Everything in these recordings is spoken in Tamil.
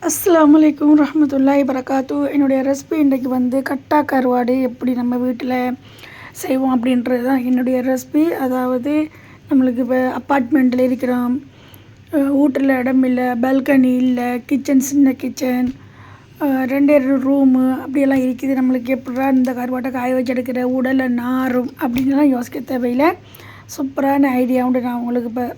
அஸ்ஸலாமு அலைக்கும் ரஹ்மத்துல்லாஹி வரகாத்து. என்னுடைய ரெசிபி இன்றைக்கு வந்து கட்டா கருவாடு எப்படி நம்ம வீட்டில் செய்வோம் அப்படின்றது தான் என்னுடைய ரெசிபி. அதாவது நம்மளுக்கு இப்போ அப்பார்ட்மெண்ட்டில் இருக்கிறோம், வீட்டில் இடம் இல்லை, பால்கனி இல்லை, கிச்சன் சின்ன கிச்சன், ரெண்டே ரூமு அப்படியெல்லாம் இருக்குது. நம்மளுக்கு எப்படா இந்த கருவாட்டை காய வச்சு எடுக்கிற உடலை நாரும் அப்படின்லாம் யோசிக்க தேவையில்லை. சூப்பரான ஐடியா உண்டு. நான் உங்களுக்கு இப்போ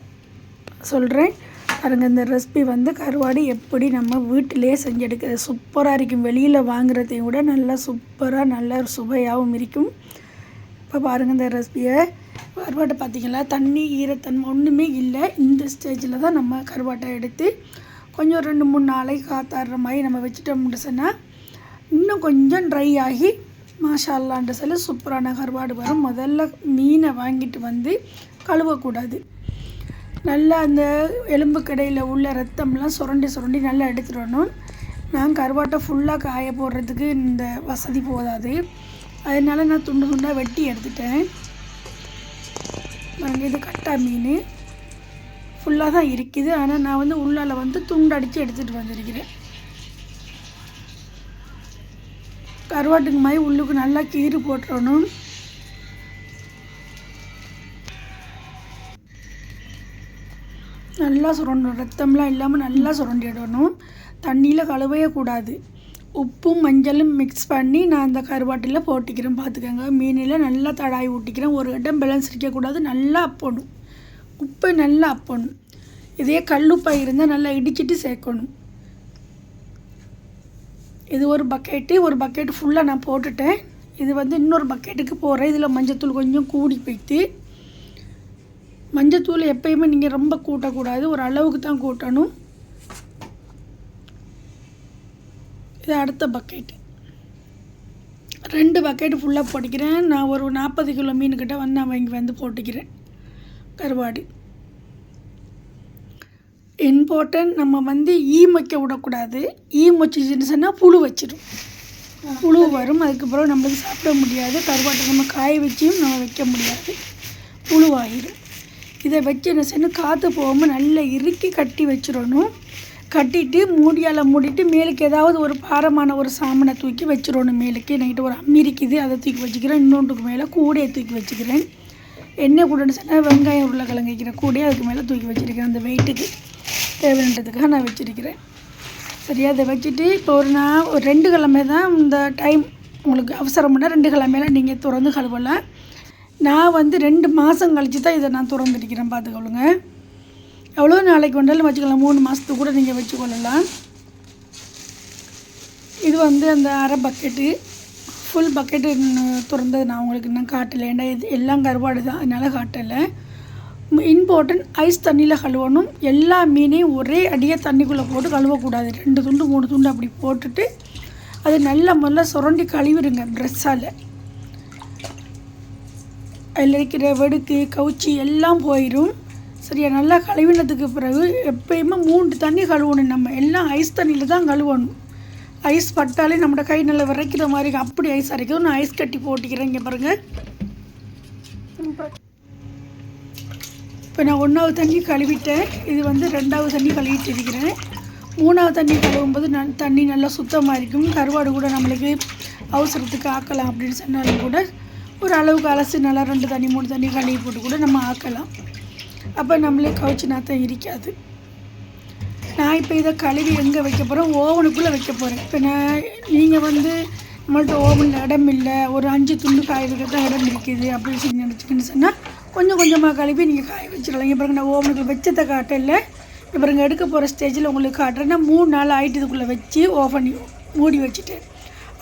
சொல்கிறேன் பாருங்க. இந்த ரெசிபி வந்து கருவாடு எப்படி நம்ம வீட்டிலே செஞ்சு எடுக்கிறது சூப்பராக இருக்கும். வெளியில் வாங்குறதையும் விட நல்லா சூப்பராக நல்ல சுவையாகவும் இருக்கும். இப்போ பாருங்கள் இந்த ரெசிபியை. கருவாட்டை பார்த்திங்களா, தண்ணி ஈரத்தன்மை ஒன்றுமே இல்லை. இந்த ஸ்டேஜில் தான் நம்ம கருவாட்டை எடுத்து கொஞ்சம் 2-3 நாளைக்கு காத்தாடுற மாதிரி நம்ம வச்சுட்டோம்னு சொன்னால் இன்னும் கொஞ்சம் ட்ரை ஆகி மாஷா அல்லான்ற சொல்லி சூப்பரான கருவாடு வரும். முதல்ல மீனை வாங்கிட்டு வந்து கழுவக்கூடாது. நல்லா அந்த எலும்பு கடையில் உள்ள ரத்தம்லாம் சுரண்டி நல்லா எடுத்துடணும். நான் கருவாட்டை ஃபுல்லாக காய போடுறதுக்கு இந்த வசதி போதாது, அதனால் நான் துண்டு துண்டாக வெட்டி எடுத்துட்டேன். இது கட்டா மீன் ஃபுல்லாக தான் இருக்குது, ஆனால் நான் வந்து உள்ளால் வந்து துண்டு அடித்து எடுத்துகிட்டு வந்திருக்கிறேன். கருவாட்டுக்கு மாதிரி உள்ளுக்கு நல்லா கீறு போட்டுறணும். நல்லா சுரண்டணும், ரத்தம்லாம் இல்லாமல் நல்லா சுரண்டிடணும். தண்ணியில் கழுவையே கூடாது. உப்பும் மஞ்சளும் மிக்ஸ் பண்ணி நான் அந்த கருவாட்டில் போட்டிக்கிறேன். பார்த்துக்கோங்க, மீனில் நல்லா தடாய் ஊட்டிக்கிறேன். ஒரு இடம் பேலன்ஸ் இருக்கக்கூடாது, நல்லா அப்பணும். உப்பு நல்லா அப்பணும். இதே கல்லுப்பாக இருந்தால் நல்லா இடிச்சிட்டு சேர்க்கணும். இது ஒரு பக்கெட்டு ஃபுல்லாக நான் போட்டுட்டேன். இது வந்து இன்னொரு பக்கெட்டுக்கு போடுறேன். இதில் மஞ்சத்தூள் கொஞ்சம் கூடி போய்த்து. மஞ்சத்தூள் எப்பயுமே நீங்கள் ரொம்ப கூட்டக்கூடாது, ஒரு அளவுக்கு தான் கூட்டணும். இது அடுத்த பக்கெட்டு, 2 பக்கெட்டு ஃபுல்லாக போட்டிக்கிறேன். நான் ஒரு 40 கிலோ மீனுக்கிட்ட வந்து நான் வாங்கி வந்து போட்டிக்கிறேன் கருவாடு. இம்பார்ட்டன்ட், நம்ம வந்து மொய்க்க விடக்கூடாது. மொச்சிச்சுன்னு சொன்னால் புழு வச்சிடும், புழு வரும். அதுக்கப்புறம் நம்மளுக்கு சாப்பிட முடியாது. கருவாட்டை நம்ம காய வச்சியும் நம்ம வைக்க முடியாது, புழுவாகிடும். இதை வச்சு என்ன செய்யணும், காற்று போகாமல் நல்லா இறுக்கி கட்டி வச்சிடணும். கட்டிட்டு மூடியால் மூடிட்டு மேலுக்கு ஏதாவது ஒரு பாரமான ஒரு சாமனை தூக்கி வச்சிடணும். மேலுக்கு நைட்டு ஒரு அம்மி இருக்குது, அதை தூக்கி வச்சுக்கிறேன். இன்னொன்றுக்கு மேலே கூடையை தூக்கி வச்சுக்கிறேன். எண்ணெய் கூடன்னு சொன்னால் வெங்காயம் உருளைக்கிழங்கு வைக்கிற கூடையை அதுக்கு மேலே தூக்கி வச்சுருக்கிறேன். அந்த வெயிட்டுக்கு தேவைன்றதுக்காக நான் வச்சுருக்கிறேன். சரியா, அதை வச்சுட்டு இப்போ நான் ஒரு 2 கிழமை தான் இந்த டைம் உங்களுக்கு அவசரம்னா 2 கிழமையில நீங்கள் திறந்து கழுவலாம். நான் வந்து 2 மாதம் கழித்து தான் இதை நான் திறந்துருக்கிறேன். பார்த்துக்கொள்ளுங்க, எவ்வளோ நாளைக்கு வந்தாலும் வச்சுக்கலாம். 3 மாதத்துக்கு கூட நீங்கள் வச்சுக்கொள்ளலாம். இது வந்து அந்த அரை பக்கெட்டு, ஃபுல் பக்கெட்டு திறந்தது நான் உங்களுக்கு இன்னும் காட்டலை. ஏன்னா இது எல்லாம் கருவாடு தான், அதனால் காட்டலை. இம்பார்ட்டன்ட், ஐஸ் தண்ணியில் கழுவணும். எல்லா மீனையும் ஒரே அடியாக தண்ணிக்குள்ளே போட்டு கழுவக்கூடாது. 2 துண்டு 3 துண்டு அப்படி போட்டுட்டு அது நல்லா முதல்ல சுரண்டி கழுவிடுங்க ப்ரெஷ்ஷால். அதில் இருக்கிற வெடுக்கு கவுச்சி எல்லாம் போயிடும். சரியா, நல்லா கழுவினதுக்கு பிறகு எப்பயுமே 3 தண்ணி கழுவணும். நம்ம எல்லாம் ஐஸ் தண்ணியில் தான் கழுவணும். ஐஸ் பட்டாலே நம்மளோட கை நல்லா விரைக்கிற மாதிரி அப்படி ஐஸ் அரைக்கும். நான் ஐஸ் கட்டி போட்டிக்கிறேன். இங்கே பாருங்கள், இப்போ நான் 1வது தண்ணி கழுவிட்டேன். இது வந்து 2வது தண்ணி கழுவிட்டு இருக்கிறேன். 3வது தண்ணி கழுவும்போது தண்ணி நல்லா சுத்தமாக இருக்கும். கருவாடு கூட நம்மளுக்கு அவசரத்துக்கு ஆக்கலாம் அப்படின்னு சொன்னாலும் கூட ஒரு அளவுக்கு அலசி நல்லா 2 தண்ணி 3 தண்ணி கழுவி போட்டு கூட நம்ம ஆக்கலாம். அப்போ நம்மளே கவுச்சி நாத்தம் இருக்காது. நான் இப்போ இதை கழுவி எங்கே வைக்க போகிறேன், ஓவனுக்குள்ளே வைக்க போகிறேன். இப்போ நீங்கள் வந்து நம்மள்ட்ட ஓவனில் இடம் இல்லை, ஒரு 5 துண்டு காய வைக்க தான் இடம் இருக்குது அப்படின்னு சொல்லி நினச்சிக்கின்னு சொன்னால் கொஞ்சம் கொஞ்சமாக கழுவி நீங்கள் காய வச்சிடலாம். இப்போ நான் ஓவனுக்குள்ளே வச்சதை காட்டல. இப்போ எடுக்க போகிற ஸ்டேஜில் உங்களுக்கு காட்டுறேன்னா 3 நாள் ஆகிட்டு இதுக்குள்ளே வச்சு ஓவன் மூடி வச்சுட்டேன்.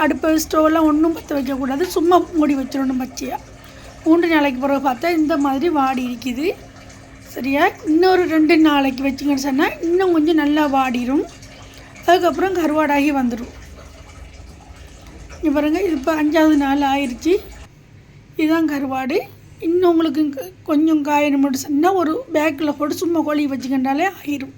அடுப்பு ஸ்டோவெல்லாம் ஒன்றும் பற்ற வைக்கக்கூடாது, சும்மா மூடி வச்சிடணும் பச்சையாக. 3 நாளைக்கு பிறகு பார்த்தா இந்த மாதிரி வாடி இருக்குது. சரியா, இன்னொரு 2 நாளைக்கு வச்சிங்கன்னு சொன்னால் இன்னும் கொஞ்சம் நல்லா வாடிடும். அதுக்கப்புறம் கருவாடாகி வந்துடும். இங்கே பாருங்கள், இது இப்போ 5வது நாள் ஆயிடுச்சு. இதுதான் கருவாடு. இன்னும் உங்களுக்கு கொஞ்சம் காயணும் மட்டும் சொன்னால் ஒரு பேக்கில் போட்டு சும்மா கொழி வச்சுக்கிட்டாலே ஆயிடும்.